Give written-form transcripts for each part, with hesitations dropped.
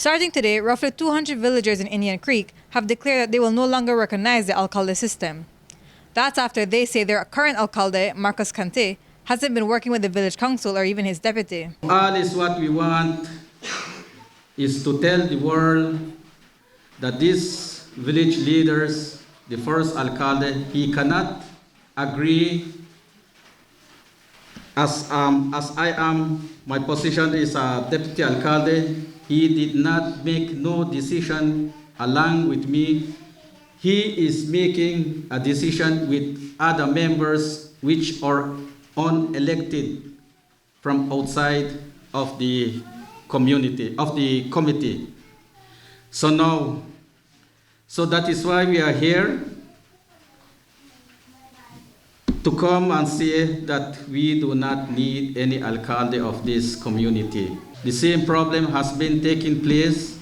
Starting today, roughly 200 villagers in Indian Creek have declared that they will no longer recognize the Alcalde system. That's after they say their current Alcalde, Marcos Cante, hasn't been working with the village council or even his deputy. All is what we want is to tell the world that these village leaders, the first Alcalde, he cannot agree as I am, my position is a deputy Alcalde. He did not make no decision along with me. He is making a decision with other members which are unelected from outside of the community, of the committee. So that is why we are here to come and say that we do not need any Alcalde of this community. The same problem has been taking place,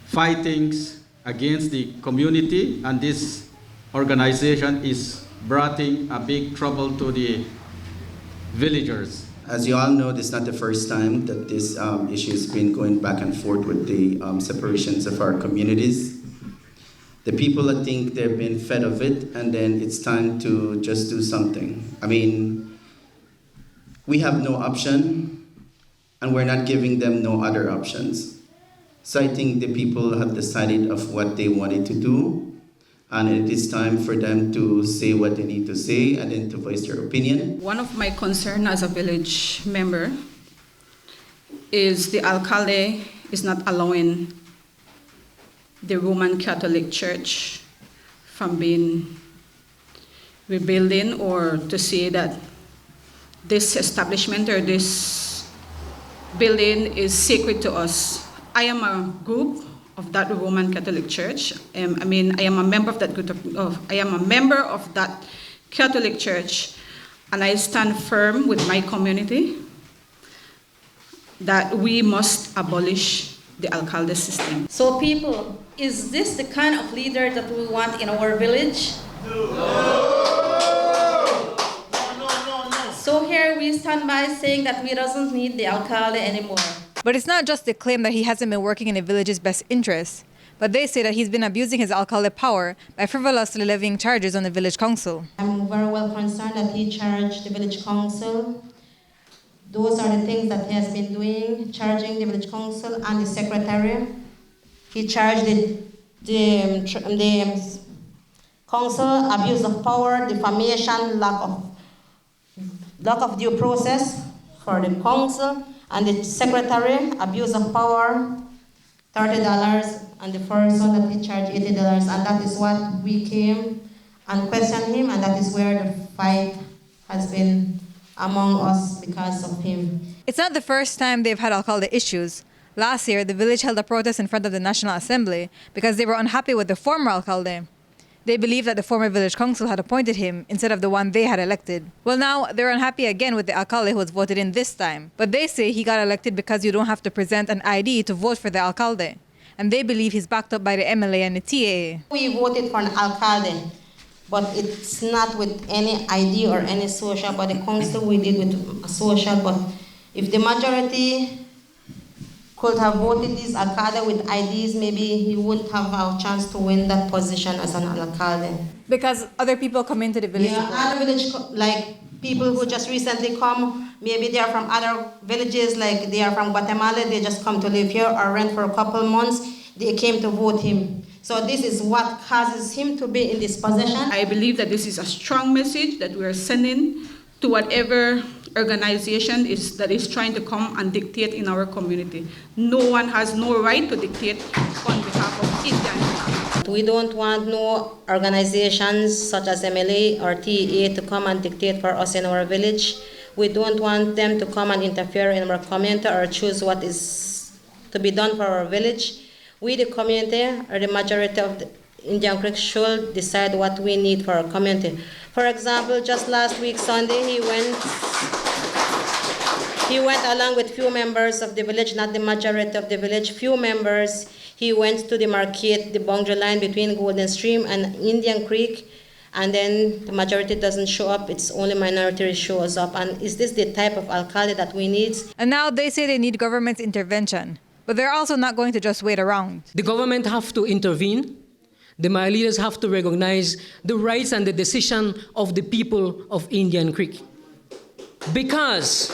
fightings against the community, and this organization is bringing a big trouble to the villagers. As you all know, this is not the first time that this issue has been going back and forth with the separations of our communities. The people, I think, they've been fed of it, and then it's time to just do something. I mean, we have no option, and we're not giving them no other options. So I think the people have decided of what they wanted to do, and it is time for them to say what they need to say and then to voice their opinion. One of my concerns as a village member is the Alcalde is not allowing the Roman Catholic Church from being rebuilding, or to say that this establishment or this building is sacred to us. I am a group of that Roman Catholic Church. I am a member of that group I am a member of that Catholic Church, and I stand firm with my community that we must abolish the Alcalde system. So people, is this the kind of leader that we want in our village? So here we stand by saying that we doesn't need the Alcalde anymore. But it's not just the claim that he hasn't been working in the village's best interests, but they say that he's been abusing his Alcalde power by frivolously levying charges on the village council. I'm very well concerned that he charged the village council. Those are the things that he has been doing, charging the village council and the secretary. He charged the council abuse of power, defamation, lack of due process for the council, and the secretary abuse of power, $30, and the first one that he charged $80, and that is what we came and questioned him, and that is where the fight has been among us because of him. It's not the first time they've had Alcalde issues. Last year, the village held a protest in front of the National Assembly because they were unhappy with the former Alcalde. They believe that the former village council had appointed him instead of the one they had elected. Well, now they're unhappy again with the Alcalde who was voted in this time. But they say he got elected because you don't have to present an ID to vote for the Alcalde. And they believe he's backed up by the MLA and the TAA. We voted for an Alcalde, but it's not with any ID or any social, but the council we did with a social. But if the majority could have voted this Alcalde with IDs, maybe he wouldn't have a chance to win that position as an Alcalde. Because other people come into the village. Yeah, other village, like people who just recently come, maybe they are from other villages, like they are from Guatemala, they just come to live here or rent for a couple months, they came to vote him. So this is what causes him to be in this position. I believe that this is a strong message that we are sending to whatever organization that is trying to come and dictate in our community. No one has no right to dictate on behalf of Indian. We don't want no organizations such as MLA or TAA to come and dictate for us in our village. We don't want them to come and interfere in our community or choose what is to be done for our village. We, the community, or the majority of the Indian Creek, should decide what we need for our community. For example, just last week, Sunday, he went along with few members of the village, not the majority of the village, few members. He went to demarcate the boundary line between Golden Stream and Indian Creek, and then the majority doesn't show up, it's only minority shows up. And is this the type of Alcalde that we need? And now they say they need government intervention. But they're also not going to just wait around. The government have to intervene. The Maya leaders have to recognize the rights and the decision of the people of Indian Creek. Because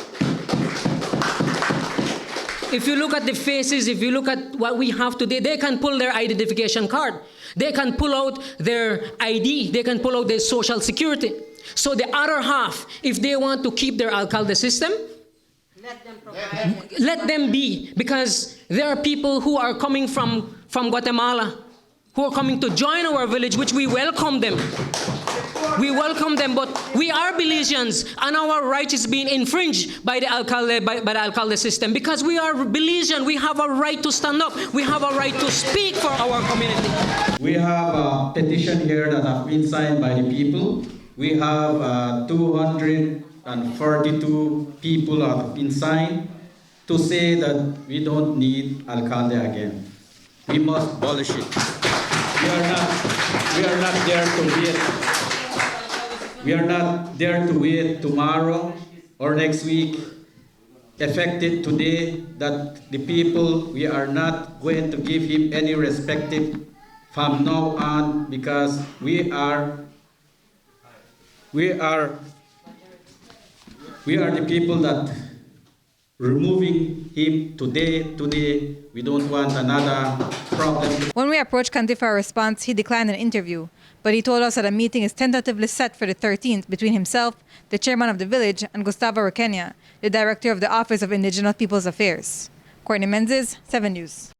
if you look at the faces, if you look at what we have today, they can pull their identification card. They can pull out their ID. They can pull out their social security. So the other half, if they want to keep their Alcalde system, let them be, because there are people who are coming from Guatemala, who are coming to join our village, which we welcome them. We welcome them, but we are Belizeans, and our right is being infringed by the Alcalde, by the Alcalde system, because we are Belizean. We have a right to stand up. We have a right to speak for our community. We have a petition here that has been signed by the people. We have 242 people that have been signed to say that we don't need Alcalde again. We must abolish it. We are not there to wait. We are not there to wait tomorrow or next week. Effective today, that the people, we are not going to give him any respect from now on, because we are the people that removing him today. We don't want another problem. When we approached Kanti for a response, he declined an interview, but he told us that a meeting is tentatively set for the 13th between himself, the chairman of the village, and Gustavo Requena, the director of the Office of Indigenous Peoples Affairs. Courtney Menzies, 7 News.